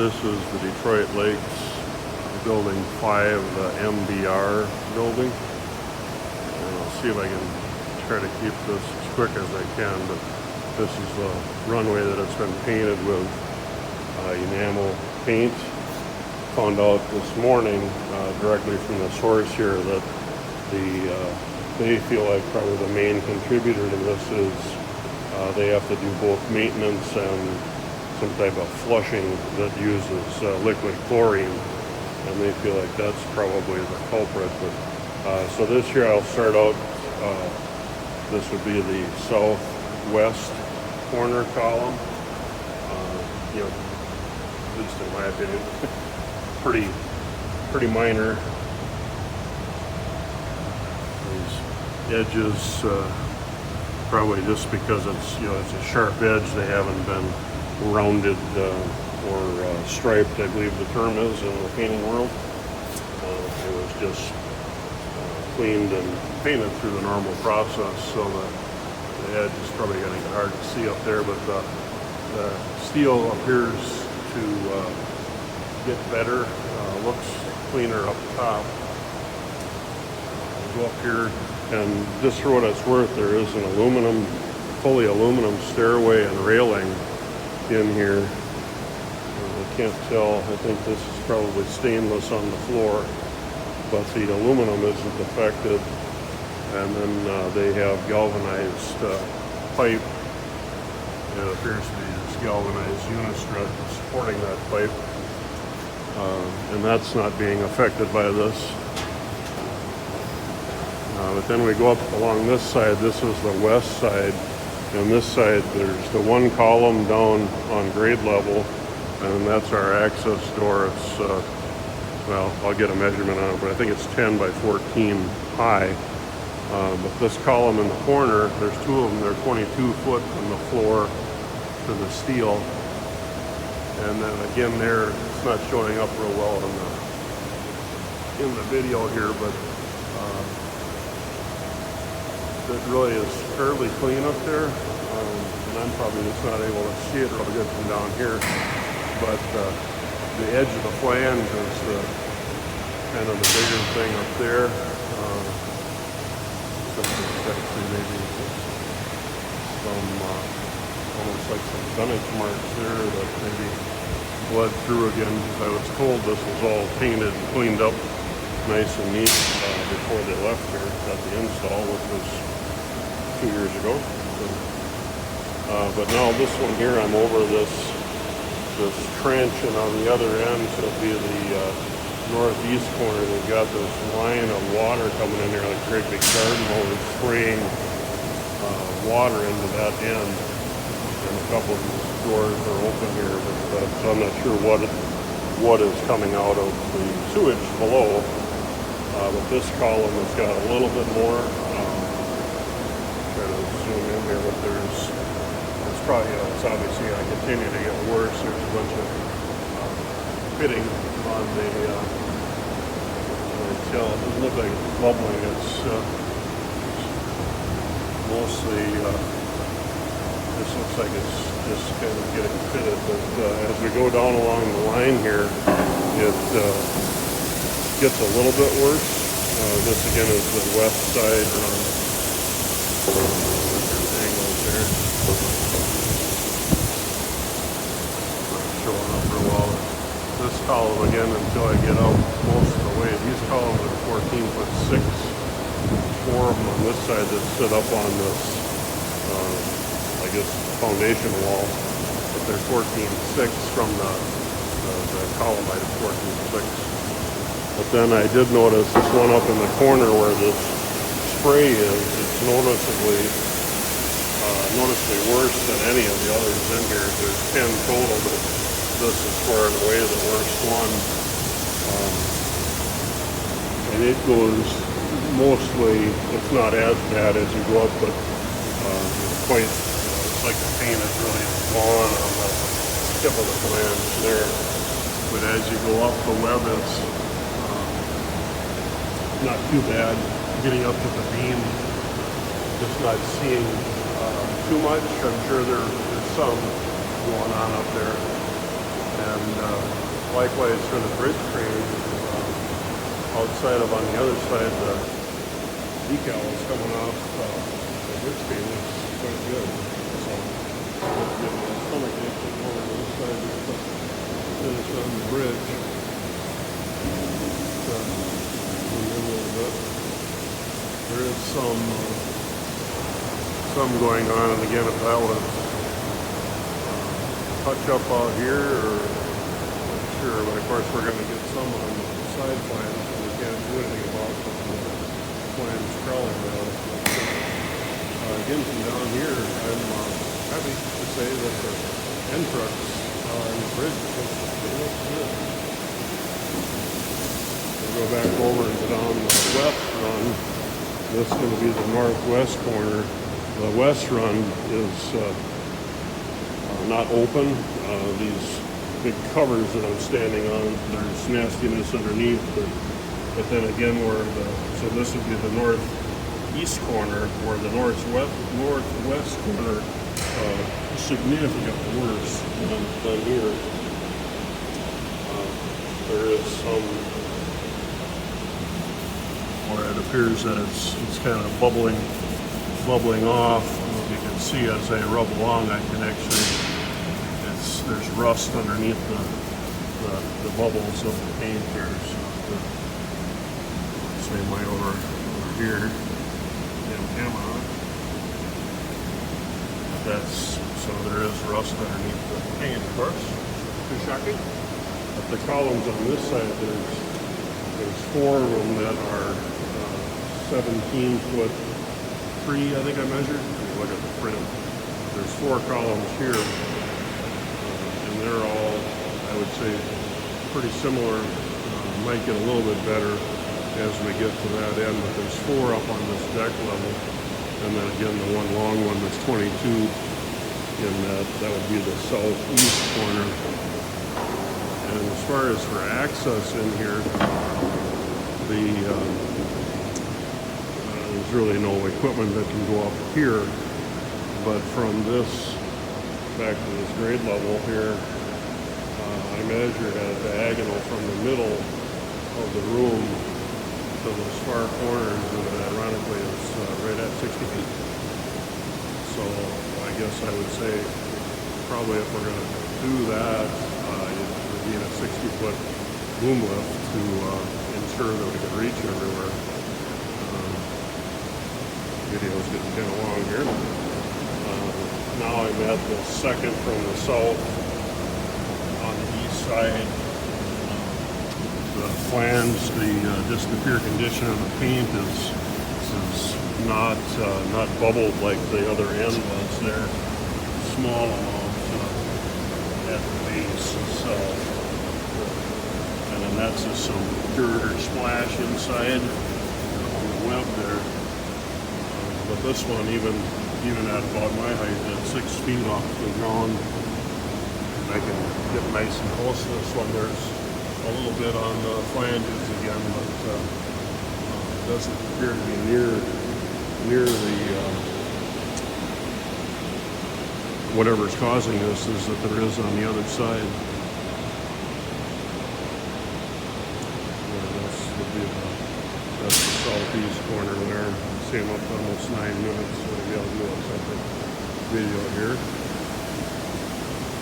This is the Detroit Lakes Building 5, the MBR building. And I'll see if I can try to keep this as quick as I can, but this is the runway that it's been painted with enamel paint. Found out this morning directly from the source here that they feel like probably the main contributor to this is they have to do both maintenance and some type of flushing that uses liquid chlorine, and they feel like that's probably the culprit. But so this year I'll start out, this would be the southwest corner column, at least in my opinion, pretty minor. These edges, probably just because it's it's a sharp edge, they haven't been rounded or striped, I believe the term is in the painting world. It was just cleaned and painted through the normal process, so the edge is probably going to get hard to see up there, but the steel appears to get better, looks cleaner up top. Go up here, and just for what it's worth, there is an fully aluminum stairway and railing in here. I can't tell, I think this is probably stainless on the floor, but the aluminum isn't affected. And then they have galvanized pipe. It appears to be this galvanized unistrut supporting that pipe, and that's not being affected by this. But then we go up along this side. This is the west side, and this side there's the one column down on grade level, and that's our access door. It's well, I'll get a measurement on it, but I think it's 10 by 14 high. But this column in the corner, there's two of them. They're 22 foot from the floor to the steel, and then again there, it's not showing up real well in the video here, but it really is fairly clean up there, and I'm probably just not able to see it real good from down here, but the edge of the flange is kind of the bigger thing up there. Maybe some almost like some dunnage marks there that maybe bled through again. I was told this was all painted and cleaned up nice and neat before they left here at the install, which was 2 years ago. But now this one here, I'm over this trench, and on the other end, so it'll be the northeast corner, they've got this line of water coming in here, like a great big garden hose spraying water into that end. And a couple of these doors are open here, but so I'm not sure what is coming out of the sewage below. But this column has got a little bit more. Try to zoom in here, but it's probably, it's obviously going to continue to get worse. There's a bunch of fitting on the, it doesn't look like it's bubbling. It's mostly, this looks like it's just kind of getting fitted. But as we go down along the line here, it gets a little bit worse. This again is the west side. Angles there. Showing up real well. This column again, until I get out most of the way. These columns are 14'6". 4 of them on this side that sit up on this, I guess, foundation wall. But they're 14'6" from the column height of 14'6". But then I did notice this one up in the corner where this spray is, it's noticeably worse than any of the others in here. There's 10 total, but this is far and away the worst one. And it goes mostly, it's not as bad as you go up, but it's quite, it's like the paint is really gone on the tip of the flange there. But as you go up, the web is not too bad. Getting up to the beam, just not seeing too much. I'm sure there's some going on up there. And And likewise for the bridge crane, outside of on the other side, the decal is coming off the bridge crane looks quite good. So let's give it a stomach action over to this side just to finish on the bridge. Zoom in a little bit. There is some going on, and again, if that was touch up out here, or sure, but of course we're going to get some on the side flange, so we can't do anything about the flange crawling down. Again, from down here, I'm happy to say that the end trucks on the bridge look good. We'll go back over and down the west run. This is going to be the northwest corner. The west run is not open. These big covers that I'm standing on, there's nastiness underneath, but then again, so this would be the northeast corner, where the northwest corner is significantly worse than here. There is some where it appears that it's kind of bubbling off. You can see as I rub along, I can actually, there's rust underneath the bubbles of the paint here. So same way over here in camera. So there is rust underneath the paint, of course. Too shocking. But the columns on this side, there's 4 of them that are 17-foot 3, I think I measured. Look at the print. There's 4 columns here, and they're all, I would say, pretty similar. Might get a little bit better as we get to that end, but there's 4 up on this deck level, and then again the one long one that's 22, and that would be the southeast corner. And as far as for access in here, there's really no equipment that can go up here, but from this back to this grade level here, I measured at a diagonal from the middle of the room to those far corners, and ironically it's right at 60 feet. So I guess I would say probably if we're going to do that, it would be a 60-foot boom lift to ensure that we can reach everywhere. Video's getting kind of long here. Now I'm at the second from the south on the east side. The flange, just the pure condition of the paint is not bubbled like the other end was there. Small amount at the base. So, and then that's just some dirt or splash inside on the web there. But this one, even at about my height, at 6 feet off the ground, I can get nice and close to this one. There's a little bit on the flanges again, but it doesn't appear to be near the whatever's causing this is that there is on the other side. That's the southeast corner there. See, I'm up to almost 9 minutes, so maybe I'll do a separate video here.